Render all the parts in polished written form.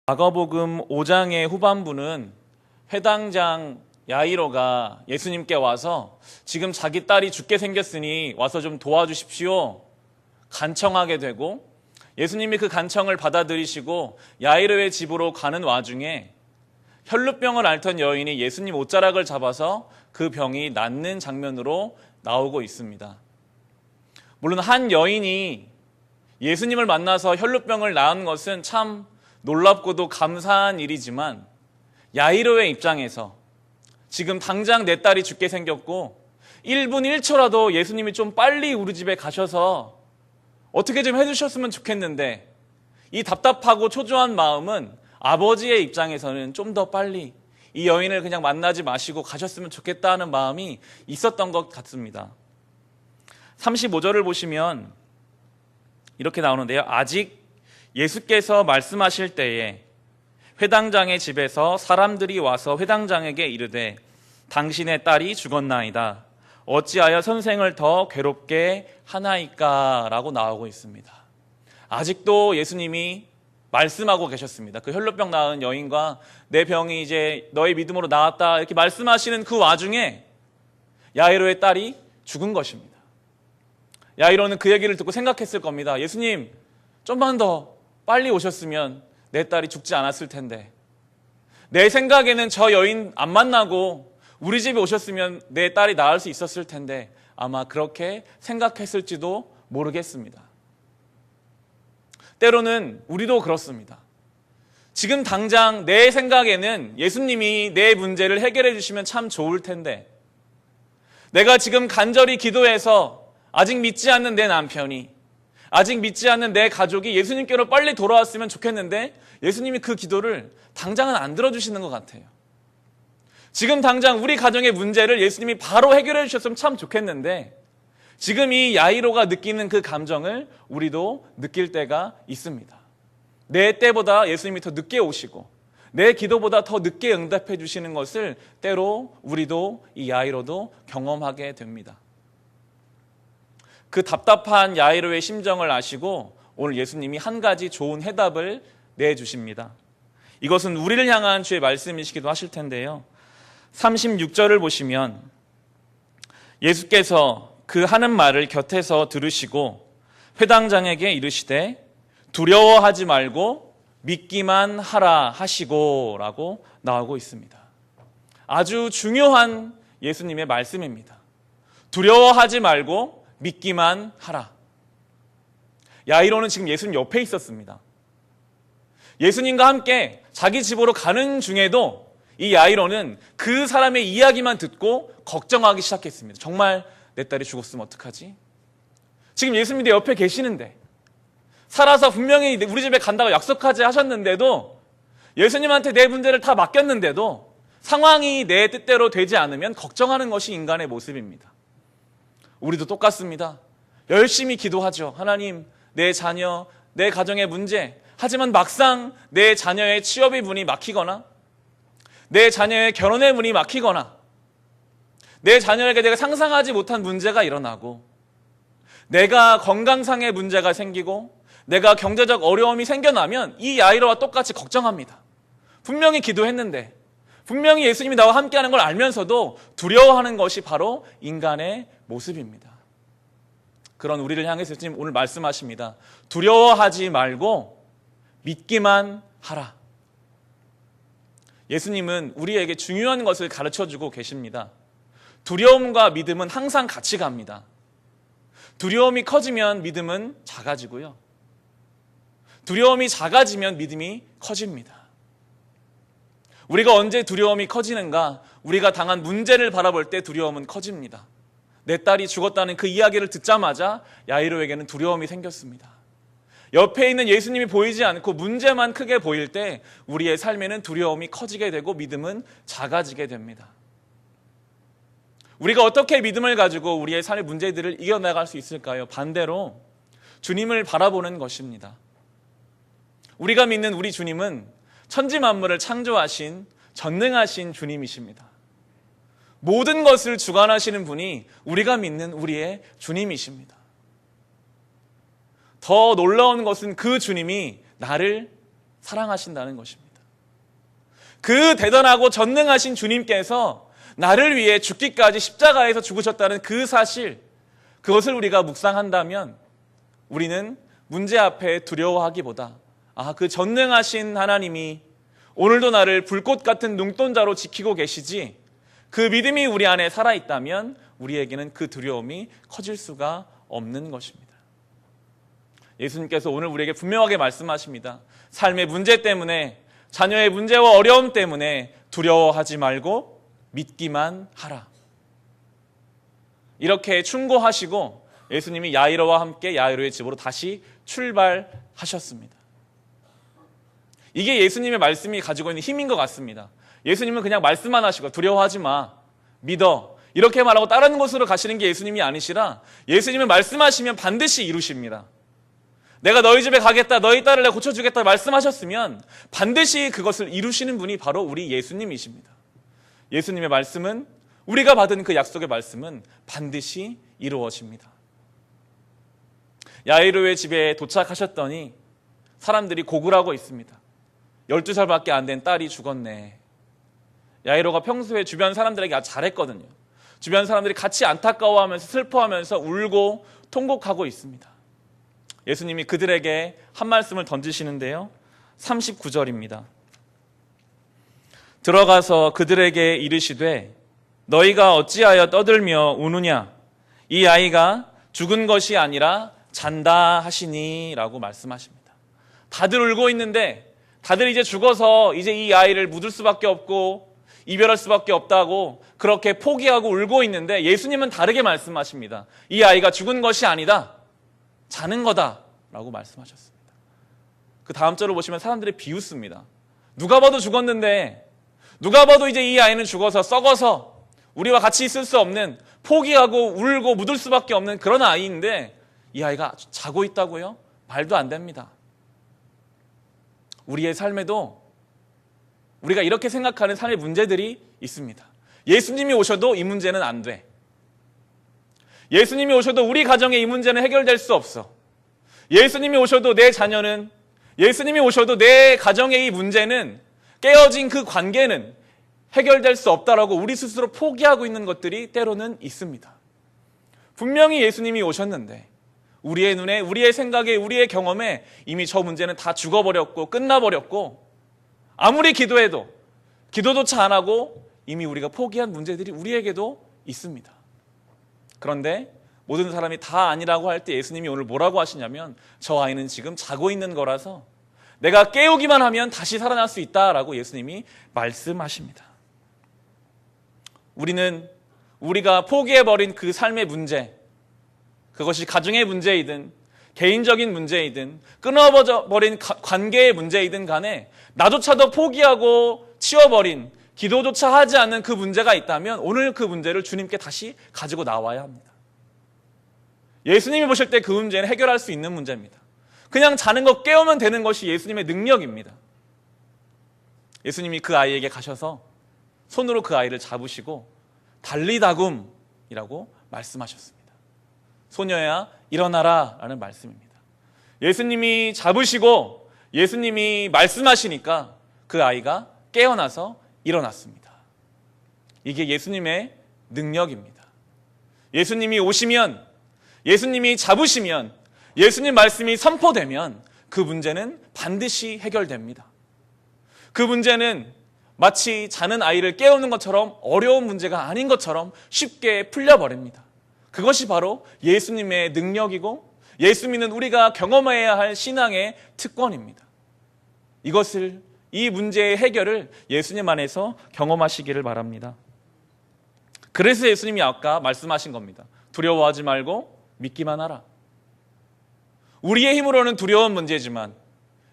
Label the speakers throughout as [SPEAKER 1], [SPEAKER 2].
[SPEAKER 1] 마가복음 5장의 후반부는 회당장 야이로가 예수님께 와서 지금 자기 딸이 죽게 생겼으니 와서 좀 도와주십시오 간청하게 되고, 예수님이 그 간청을 받아들이시고 야이로의 집으로 가는 와중에 혈루병을 앓던 여인이 예수님 옷자락을 잡아서 그 병이 낫는 장면으로 나오고 있습니다. 물론 한 여인이 예수님을 만나서 혈루병을 낳은 것은 참 놀랍고도 감사한 일이지만, 야이로의 입장에서 지금 당장 내 딸이 죽게 생겼고 1분 1초라도 예수님이 좀 빨리 우리 집에 가셔서 어떻게 좀 해주셨으면 좋겠는데, 이 답답하고 초조한 마음은 아버지의 입장에서는 좀 더 빨리 이 여인을 그냥 만나지 마시고 가셨으면 좋겠다는 마음이 있었던 것 같습니다. 35절을 보시면 이렇게 나오는데요. 아직 예수께서 말씀하실 때에 회당장의 집에서 사람들이 와서 회당장에게 이르되 당신의 딸이 죽었나이다. 어찌하여 선생을 더 괴롭게 하나이까? 라고 나오고 있습니다. 아직도 예수님이 말씀하고 계셨습니다. 그 혈루병 나은 여인과 내 병이 이제 너의 믿음으로 나았다 이렇게 말씀하시는 그 와중에 야이로의 딸이 죽은 것입니다. 야이로는 그 얘기를 듣고 생각했을 겁니다. 예수님, 좀만 더 빨리 오셨으면 내 딸이 죽지 않았을 텐데, 내 생각에는 저 여인 안 만나고 우리 집에 오셨으면 내 딸이 나을 수 있었을 텐데, 아마 그렇게 생각했을지도 모르겠습니다. 때로는 우리도 그렇습니다. 지금 당장 내 생각에는 예수님이 내 문제를 해결해 주시면 참 좋을 텐데, 내가 지금 간절히 기도해서 아직 믿지 않는 내 남편이, 아직 믿지 않는 내 가족이 예수님께로 빨리 돌아왔으면 좋겠는데 예수님이 그 기도를 당장은 안 들어주시는 것 같아요. 지금 당장 우리 가정의 문제를 예수님이 바로 해결해 주셨으면 참 좋겠는데, 지금 이 야이로가 느끼는 그 감정을 우리도 느낄 때가 있습니다. 내 때보다 예수님이 더 늦게 오시고 내 기도보다 더 늦게 응답해 주시는 것을 때로 우리도 이 야이로도 경험하게 됩니다. 그 답답한 야이로의 심정을 아시고 오늘 예수님이 한 가지 좋은 해답을 내주십니다. 이것은 우리를 향한 주의 말씀이시기도 하실 텐데요. 36절을 보시면 예수께서 그 하는 말을 곁에서 들으시고 회당장에게 이르시되 두려워하지 말고 믿기만 하라 하시고 라고 나오고 있습니다. 아주 중요한 예수님의 말씀입니다. 두려워하지 말고 믿기만 하라. 야이로는 지금 예수님 옆에 있었습니다. 예수님과 함께 자기 집으로 가는 중에도 이 야이로는 그 사람의 이야기만 듣고 걱정하기 시작했습니다. 정말 내 딸이 죽었으면 어떡하지? 지금 예수님이 내 옆에 계시는데, 살아서 분명히 우리 집에 간다고 약속하지 하셨는데도, 예수님한테 내 문제를 다 맡겼는데도 상황이 내 뜻대로 되지 않으면 걱정하는 것이 인간의 모습입니다. 우리도 똑같습니다. 열심히 기도하죠. 하나님, 내 자녀, 내 가정의 문제. 하지만 막상 내 자녀의 취업의 문이 막히거나 내 자녀의 결혼의 문이 막히거나 내 자녀에게 내가 상상하지 못한 문제가 일어나고 내가 건강상의 문제가 생기고 내가 경제적 어려움이 생겨나면 이 야이로와 똑같이 걱정합니다. 분명히 기도했는데, 분명히 예수님이 나와 함께하는 걸 알면서도 두려워하는 것이 바로 인간의 모습입니다. 그런 우리를 향해서 예수님 오늘 말씀하십니다. 두려워하지 말고 믿기만 하라. 예수님은 우리에게 중요한 것을 가르쳐주고 계십니다. 두려움과 믿음은 항상 같이 갑니다. 두려움이 커지면 믿음은 작아지고요. 두려움이 작아지면 믿음이 커집니다. 우리가 언제 두려움이 커지는가? 우리가 당한 문제를 바라볼 때 두려움은 커집니다. 내 딸이 죽었다는 그 이야기를 듣자마자 야이로에게는 두려움이 생겼습니다. 옆에 있는 예수님이 보이지 않고 문제만 크게 보일 때 우리의 삶에는 두려움이 커지게 되고 믿음은 작아지게 됩니다. 우리가 어떻게 믿음을 가지고 우리의 삶의 문제들을 이겨나갈 수 있을까요? 반대로 주님을 바라보는 것입니다. 우리가 믿는 우리 주님은 천지 만물을 창조하신 전능하신 주님이십니다. 모든 것을 주관하시는 분이 우리가 믿는 우리의 주님이십니다. 더 놀라운 것은 그 주님이 나를 사랑하신다는 것입니다. 그 대단하고 전능하신 주님께서 나를 위해 죽기까지 십자가에서 죽으셨다는 그 사실, 그것을 우리가 묵상한다면 우리는 문제 앞에 두려워하기보다 그 전능하신 하나님이 오늘도 나를 불꽃 같은 눈동자로 지키고 계시지, 그 믿음이 우리 안에 살아있다면 우리에게는 그 두려움이 커질 수가 없는 것입니다. 예수님께서 오늘 우리에게 분명하게 말씀하십니다. 삶의 문제 때문에, 자녀의 문제와 어려움 때문에 두려워하지 말고 믿기만 하라. 이렇게 충고하시고 예수님이 야이로와 함께 야이로의 집으로 다시 출발하셨습니다. 이게 예수님의 말씀이 가지고 있는 힘인 것 같습니다. 예수님은 그냥 말씀만 하시고 두려워하지 마, 믿어, 이렇게 말하고 다른 곳으로 가시는 게 예수님이 아니시라, 예수님은 말씀하시면 반드시 이루십니다. 내가 너희 집에 가겠다, 너희 딸을 내가 고쳐주겠다 말씀하셨으면 반드시 그것을 이루시는 분이 바로 우리 예수님이십니다. 예수님의 말씀은, 우리가 받은 그 약속의 말씀은 반드시 이루어집니다. 야이로의 집에 도착하셨더니 사람들이 고글하고 있습니다. 12살밖에 안 된 딸이 죽었네. 야이로가 평소에 주변 사람들에게 아주 잘했거든요. 주변 사람들이 같이 안타까워하면서 슬퍼하면서 울고 통곡하고 있습니다. 예수님이 그들에게 한 말씀을 던지시는데요. 39절입니다. 들어가서 그들에게 이르시되 너희가 어찌하여 떠들며 우느냐? 이 아이가 죽은 것이 아니라 잔다 하시니 라고 말씀하십니다. 다들 울고 있는데, 다들 이제 죽어서 이제 이 아이를 묻을 수밖에 없고 이별할 수밖에 없다고 그렇게 포기하고 울고 있는데 예수님은 다르게 말씀하십니다. 이 아이가 죽은 것이 아니다, 자는 거다 라고 말씀하셨습니다. 그 다음 절을 보시면 사람들이 비웃습니다. 누가 봐도 죽었는데, 누가 봐도 이제 이 아이는 죽어서 썩어서 우리와 같이 있을 수 없는, 포기하고 울고 묻을 수밖에 없는 그런 아이인데 이 아이가 자고 있다고요? 말도 안 됩니다. 우리의 삶에도 우리가 이렇게 생각하는 삶의 문제들이 있습니다. 예수님이 오셔도 이 문제는 안 돼. 예수님이 오셔도 우리 가정의 이 문제는 해결될 수 없어. 예수님이 오셔도 내 자녀는, 예수님이 오셔도 내 가정의 이 문제는, 깨어진 그 관계는 해결될 수 없다라고 우리 스스로 포기하고 있는 것들이 때로는 있습니다. 분명히 예수님이 오셨는데 우리의 눈에, 우리의 생각에, 우리의 경험에 이미 저 문제는 다 죽어버렸고 끝나버렸고, 아무리 기도해도 기도조차 안 하고 이미 우리가 포기한 문제들이 우리에게도 있습니다. 그런데 모든 사람이 다 아니라고 할 때 예수님이 오늘 뭐라고 하시냐면, 저 아이는 지금 자고 있는 거라서 내가 깨우기만 하면 다시 살아날 수 있다라고 예수님이 말씀하십니다. 우리는 우리가 포기해버린 그 삶의 문제, 그것이 가정의 문제이든 개인적인 문제이든 끊어버린 관계의 문제이든 간에 나조차도 포기하고 치워버린, 기도조차 하지 않는 그 문제가 있다면 오늘 그 문제를 주님께 다시 가지고 나와야 합니다. 예수님이 보실 때 그 문제는 해결할 수 있는 문제입니다. 그냥 자는 거 깨우면 되는 것이 예수님의 능력입니다. 예수님이 그 아이에게 가셔서 손으로 그 아이를 잡으시고 달리다굼이라고 말씀하셨습니다. 소녀야 일어나라 라는 말씀입니다. 예수님이 잡으시고 예수님이 말씀하시니까 그 아이가 깨어나서 일어났습니다. 이게 예수님의 능력입니다. 예수님이 오시면, 예수님이 잡으시면, 예수님 말씀이 선포되면 그 문제는 반드시 해결됩니다. 그 문제는 마치 자는 아이를 깨우는 것처럼 어려운 문제가 아닌 것처럼 쉽게 풀려버립니다. 그것이 바로 예수님의 능력이고 예수 믿는 우리가 경험해야 할 신앙의 특권입니다. 이것을, 이 문제의 해결을 예수님 안에서 경험하시기를 바랍니다. 그래서 예수님이 아까 말씀하신 겁니다. 두려워하지 말고 믿기만 하라. 우리의 힘으로는 두려운 문제지만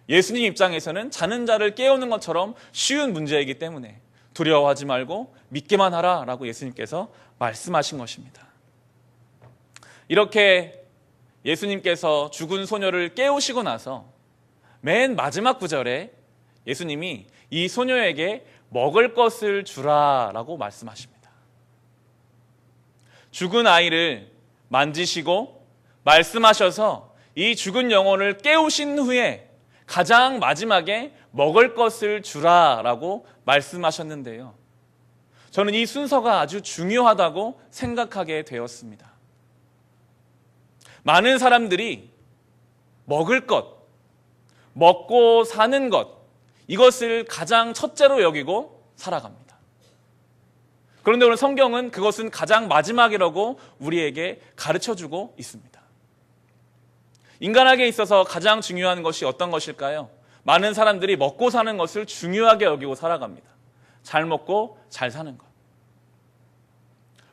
[SPEAKER 1] 예수님 입장에서는 자는 자를 깨우는 것처럼 쉬운 문제이기 때문에 두려워하지 말고 믿기만 하라 라고 예수님께서 말씀하신 것입니다. 이렇게 예수님께서 죽은 소녀를 깨우시고 나서 맨 마지막 구절에 예수님이 이 소녀에게 먹을 것을 주라 라고 말씀하십니다. 죽은 아이를 만지시고 말씀하셔서 이 죽은 영혼을 깨우신 후에 가장 마지막에 먹을 것을 주라라고 말씀하셨는데요. 저는 이 순서가 아주 중요하다고 생각하게 되었습니다. 많은 사람들이 먹을 것, 먹고 사는 것, 이것을 가장 첫째로 여기고 살아갑니다. 그런데 오늘 성경은 그것은 가장 마지막이라고 우리에게 가르쳐주고 있습니다. 인간에게 있어서 가장 중요한 것이 어떤 것일까요? 많은 사람들이 먹고 사는 것을 중요하게 여기고 살아갑니다. 잘 먹고 잘 사는 것.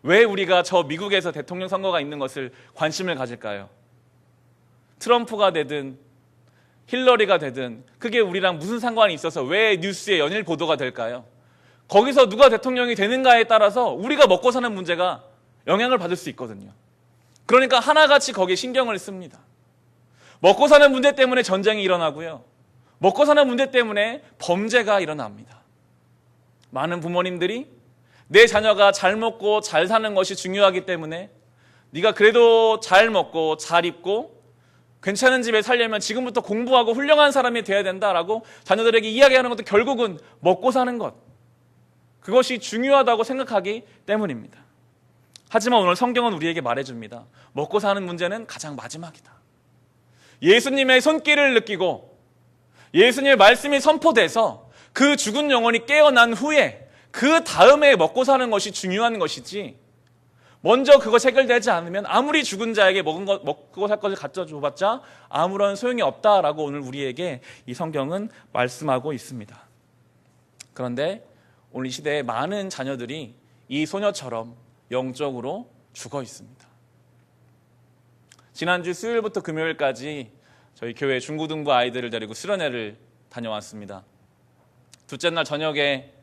[SPEAKER 1] 왜 우리가 저 미국에서 대통령 선거가 있는 것을 관심을 가질까요? 트럼프가 되든 힐러리가 되든 그게 우리랑 무슨 상관이 있어서 왜 뉴스에 연일 보도가 될까요? 거기서 누가 대통령이 되는가에 따라서 우리가 먹고 사는 문제가 영향을 받을 수 있거든요. 그러니까 하나같이 거기에 신경을 씁니다. 먹고 사는 문제 때문에 전쟁이 일어나고요. 먹고 사는 문제 때문에 범죄가 일어납니다. 많은 부모님들이 내 자녀가 잘 먹고 잘 사는 것이 중요하기 때문에 네가 그래도 잘 먹고 잘 입고 괜찮은 집에 살려면 지금부터 공부하고 훌륭한 사람이 돼야 된다라고 자녀들에게 이야기하는 것도 결국은 먹고 사는 것. 그것이 중요하다고 생각하기 때문입니다. 하지만 오늘 성경은 우리에게 말해줍니다. 먹고 사는 문제는 가장 마지막이다. 예수님의 손길을 느끼고 예수님의 말씀이 선포돼서 그 죽은 영혼이 깨어난 후에 그 다음에 먹고 사는 것이 중요한 것이지, 먼저 그것이 해결되지 않으면 아무리 죽은 자에게 먹고 살 것을 갖다 줘봤자 아무런 소용이 없다라고 오늘 우리에게 이 성경은 말씀하고 있습니다. 그런데 오늘 이 시대에 많은 자녀들이 이 소녀처럼 영적으로 죽어 있습니다. 지난주 수요일부터 금요일까지 저희 교회 중고등부 아이들을 데리고 수련회를 다녀왔습니다. 둘째 날 저녁에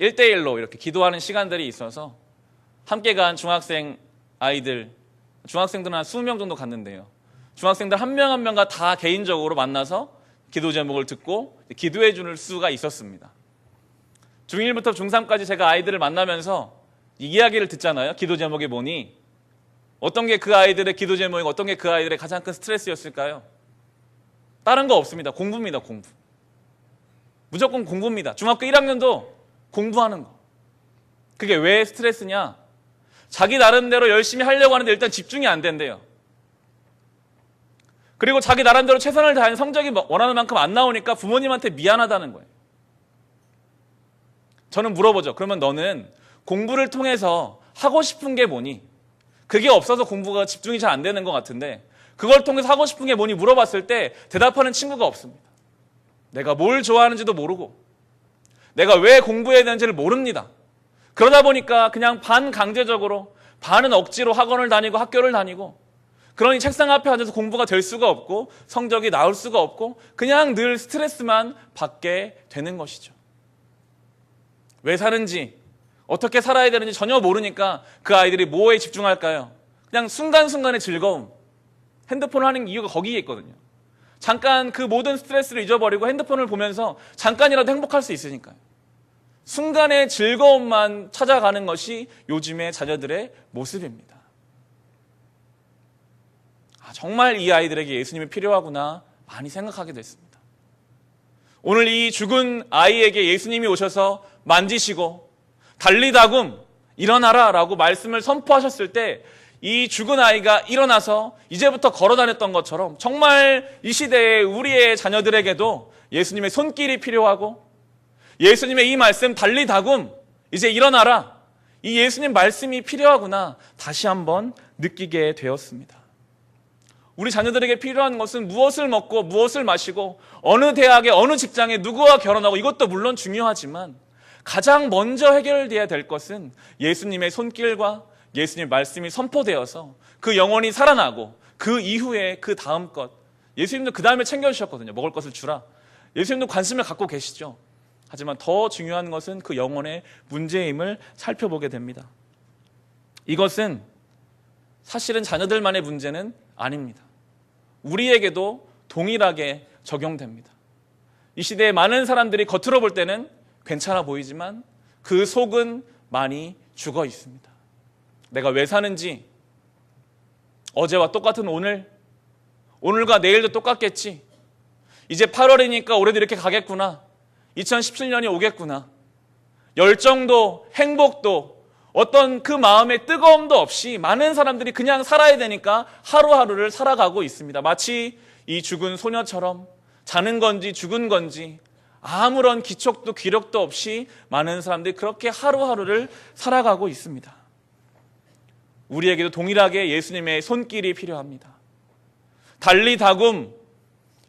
[SPEAKER 1] 1대1로 이렇게 기도하는 시간들이 있어서 함께 간 중학생 아이들, 중학생들은 한 20명 정도 갔는데요. 중학생들 한 명 한 명과 다 개인적으로 만나서 기도 제목을 듣고 기도해 줄 수가 있었습니다. 중1부터 중3까지 제가 아이들을 만나면서 이 이야기를 듣잖아요. 기도 제목이 뭐니? 어떤 게 그 아이들의 기도 제목이고 어떤 게 그 아이들의 가장 큰 스트레스였을까요? 다른 거 없습니다. 공부입니다. 공부. 무조건 공부입니다. 중학교 1학년도 공부하는 거. 그게 왜 스트레스냐? 자기 나름대로 열심히 하려고 하는데 일단 집중이 안 된대요. 그리고 자기 나름대로 최선을 다하는 성적이 원하는 만큼 안 나오니까 부모님한테 미안하다는 거예요. 저는 물어보죠. 그러면 너는 공부를 통해서 하고 싶은 게 뭐니? 그게 없어서 공부가 집중이 잘 안 되는 것 같은데 그걸 통해서 하고 싶은 게 뭐니 물어봤을 때 대답하는 친구가 없습니다. 내가 뭘 좋아하는지도 모르고 내가 왜 공부해야 되는지를 모릅니다. 그러다 보니까 그냥 반강제적으로 반은 억지로 학원을 다니고 학교를 다니고 그러니 책상 앞에 앉아서 공부가 될 수가 없고 성적이 나올 수가 없고 그냥 늘 스트레스만 받게 되는 것이죠. 왜 사는지 어떻게 살아야 되는지 전혀 모르니까 그 아이들이 뭐에 집중할까요? 그냥 순간순간의 즐거움. 핸드폰을 하는 이유가 거기에 있거든요. 잠깐 그 모든 스트레스를 잊어버리고 핸드폰을 보면서 잠깐이라도 행복할 수 있으니까요. 순간의 즐거움만 찾아가는 것이 요즘의 자녀들의 모습입니다. 정말 이 아이들에게 예수님이 필요하구나 많이 생각하게 됐습니다. 오늘 이 죽은 아이에게 예수님이 오셔서 만지시고 달리다굼 일어나라 라고 말씀을 선포하셨을 때 이 죽은 아이가 일어나서 이제부터 걸어 다녔던 것처럼 정말 이 시대에 우리의 자녀들에게도 예수님의 손길이 필요하고 예수님의 이 말씀 달리다굼 이제 일어나라 이 예수님 말씀이 필요하구나 다시 한번 느끼게 되었습니다. 우리 자녀들에게 필요한 것은 무엇을 먹고 무엇을 마시고 어느 대학에 어느 직장에 누구와 결혼하고 이것도 물론 중요하지만 가장 먼저 해결돼야 될 것은 예수님의 손길과 예수님의 말씀이 선포되어서 그 영혼이 살아나고 그 이후에 그 다음 것 예수님도 그 다음에 챙겨주셨거든요. 먹을 것을 주라. 예수님도 관심을 갖고 계시죠. 하지만 더 중요한 것은 그 영혼의 문제임을 살펴보게 됩니다. 이것은 사실은 자녀들만의 문제는 아닙니다. 우리에게도 동일하게 적용됩니다. 이 시대에 많은 사람들이 겉으로 볼 때는 괜찮아 보이지만 그 속은 많이 죽어 있습니다. 내가 왜 사는지, 어제와 똑같은 오늘, 오늘과 내일도 똑같겠지. 이제 8월이니까 올해도 이렇게 가겠구나. 2017년이 오겠구나. 열정도 행복도 어떤 그 마음의 뜨거움도 없이 많은 사람들이 그냥 살아야 되니까 하루하루를 살아가고 있습니다. 마치 이 죽은 소녀처럼 자는 건지 죽은 건지 아무런 기척도 기력도 없이 많은 사람들이 그렇게 하루하루를 살아가고 있습니다. 우리에게도 동일하게 예수님의 손길이 필요합니다. 달리다굼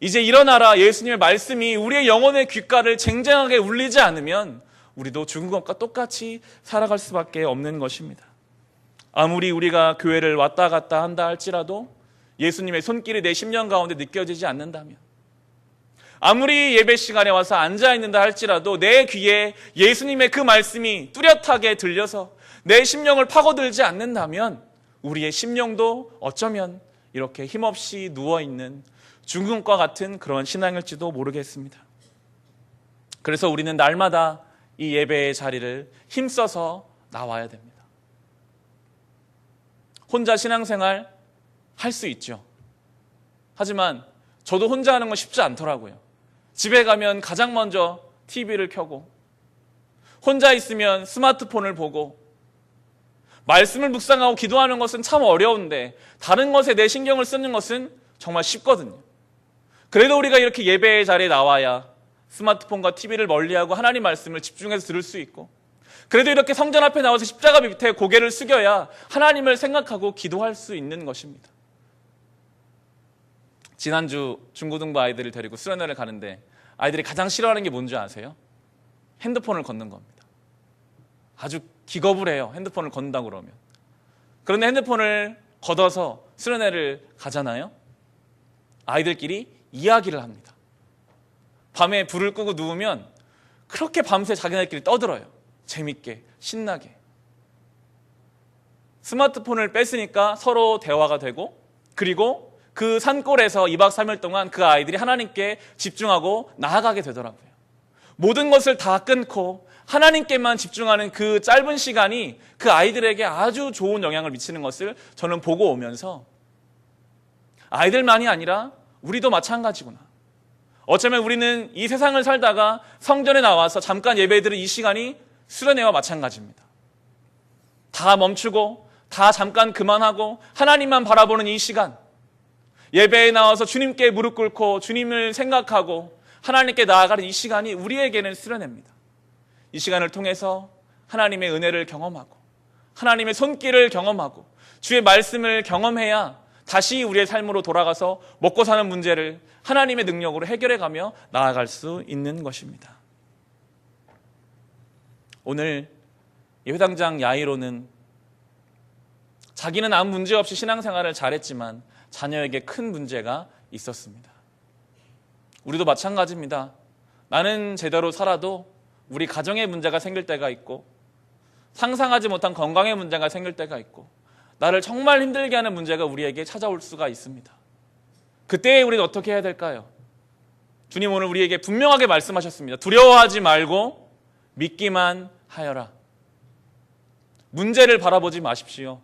[SPEAKER 1] 이제 일어나라 예수님의 말씀이 우리의 영혼의 귓가를 쟁쟁하게 울리지 않으면 우리도 죽은 것과 똑같이 살아갈 수밖에 없는 것입니다. 아무리 우리가 교회를 왔다 갔다 한다 할지라도 예수님의 손길이 내 심령 가운데 느껴지지 않는다면, 아무리 예배 시간에 와서 앉아있는다 할지라도 내 귀에 예수님의 그 말씀이 뚜렷하게 들려서 내 심령을 파고들지 않는다면 우리의 심령도 어쩌면 이렇게 힘없이 누워있는 죽은 것과 같은 그런 신앙일지도 모르겠습니다. 그래서 우리는 날마다 이 예배의 자리를 힘써서 나와야 됩니다. 혼자 신앙생활 할 수 있죠. 하지만 저도 혼자 하는 건 쉽지 않더라고요. 집에 가면 가장 먼저 TV를 켜고 혼자 있으면 스마트폰을 보고 말씀을 묵상하고 기도하는 것은 참 어려운데 다른 것에 내 신경을 쓰는 것은 정말 쉽거든요. 그래도 우리가 이렇게 예배의 자리에 나와야 스마트폰과 TV를 멀리하고 하나님 말씀을 집중해서 들을 수 있고, 그래도 이렇게 성전 앞에 나와서 십자가 밑에 고개를 숙여야 하나님을 생각하고 기도할 수 있는 것입니다. 지난주 중고등부 아이들을 데리고 수련회를 가는데 아이들이 가장 싫어하는 게 뭔지 아세요? 핸드폰을 걷는 겁니다. 아주 기겁을 해요. 핸드폰을 건다 그러면. 그런데 핸드폰을 걷어서 수련회를 가잖아요. 아이들끼리 이야기를 합니다. 밤에 불을 끄고 누우면 그렇게 밤새 자기네들끼리 떠들어요. 재밌게, 신나게. 스마트폰을 뺐으니까 서로 대화가 되고, 그리고 그 산골에서 2박 3일 동안 그 아이들이 하나님께 집중하고 나아가게 되더라고요. 모든 것을 다 끊고 하나님께만 집중하는 그 짧은 시간이 그 아이들에게 아주 좋은 영향을 미치는 것을 저는 보고 오면서 아이들만이 아니라 우리도 마찬가지구나. 어쩌면 우리는 이 세상을 살다가 성전에 나와서 잠깐 예배드리는 이 시간이 수련회와 마찬가지입니다. 다 멈추고 다 잠깐 그만하고 하나님만 바라보는 이 시간, 예배에 나와서 주님께 무릎 꿇고 주님을 생각하고 하나님께 나아가는 이 시간이 우리에게는 수련회입니다. 이 시간을 통해서 하나님의 은혜를 경험하고 하나님의 손길을 경험하고 주의 말씀을 경험해야 다시 우리의 삶으로 돌아가서 먹고 사는 문제를 하나님의 능력으로 해결해가며 나아갈 수 있는 것입니다. 오늘 회당장 야이로는 자기는 아무 문제 없이 신앙생활을 잘했지만 자녀에게 큰 문제가 있었습니다. 우리도 마찬가지입니다. 나는 제대로 살아도 우리 가정에 문제가 생길 때가 있고 상상하지 못한 건강에 문제가 생길 때가 있고 나를 정말 힘들게 하는 문제가 우리에게 찾아올 수가 있습니다. 그때 우리는 어떻게 해야 될까요? 주님 오늘 우리에게 분명하게 말씀하셨습니다. 두려워하지 말고 믿기만 하여라. 문제를 바라보지 마십시오.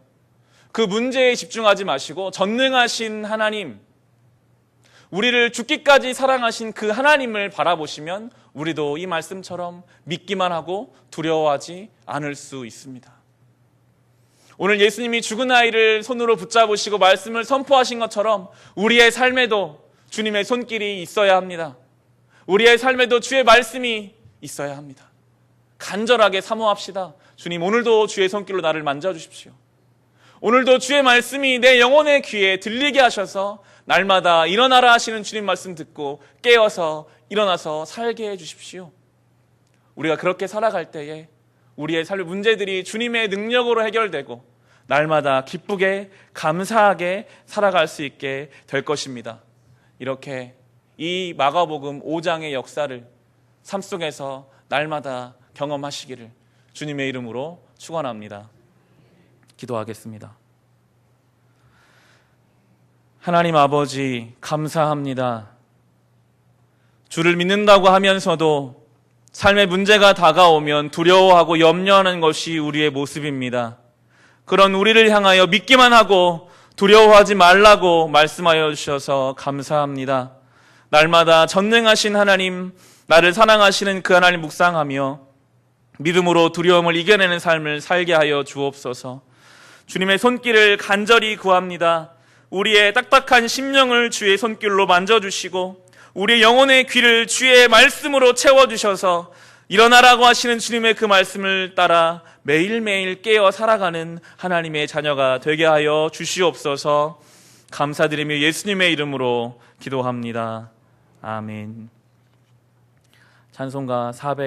[SPEAKER 1] 그 문제에 집중하지 마시고 전능하신 하나님, 우리를 죽기까지 사랑하신 그 하나님을 바라보시면 우리도 이 말씀처럼 믿기만 하고 두려워하지 않을 수 있습니다. 오늘 예수님이 죽은 아이를 손으로 붙잡으시고 말씀을 선포하신 것처럼 우리의 삶에도 주님의 손길이 있어야 합니다. 우리의 삶에도 주의 말씀이 있어야 합니다. 간절하게 사모합시다. 주님 오늘도 주의 손길로 나를 만져주십시오. 오늘도 주의 말씀이 내 영혼의 귀에 들리게 하셔서 날마다 일어나라 하시는 주님 말씀 듣고 깨어서 일어나서 살게 해주십시오. 우리가 그렇게 살아갈 때에 우리의 삶의 문제들이 주님의 능력으로 해결되고 날마다 기쁘게 감사하게 살아갈 수 있게 될 것입니다. 이렇게 이 마가복음 5장의 역사를 삶 속에서 날마다 경험하시기를 주님의 이름으로 축원합니다. 기도하겠습니다. 하나님 아버지 감사합니다. 주를 믿는다고 하면서도 삶의 문제가 다가오면 두려워하고 염려하는 것이 우리의 모습입니다. 그런 우리를 향하여 믿기만 하고 두려워하지 말라고 말씀하여 주셔서 감사합니다. 날마다 전능하신 하나님, 나를 사랑하시는 그 하나님 묵상하며 믿음으로 두려움을 이겨내는 삶을 살게 하여 주옵소서. 주님의 손길을 간절히 구합니다. 우리의 딱딱한 심령을 주의 손길로 만져주시고 우리의 영혼의 귀를 주의 말씀으로 채워주셔서 일어나라고 하시는 주님의 그 말씀을 따라 매일매일 깨어 살아가는 하나님의 자녀가 되게 하여 주시옵소서. 감사드리며 예수님의 이름으로 기도합니다. 아멘. 찬송가 400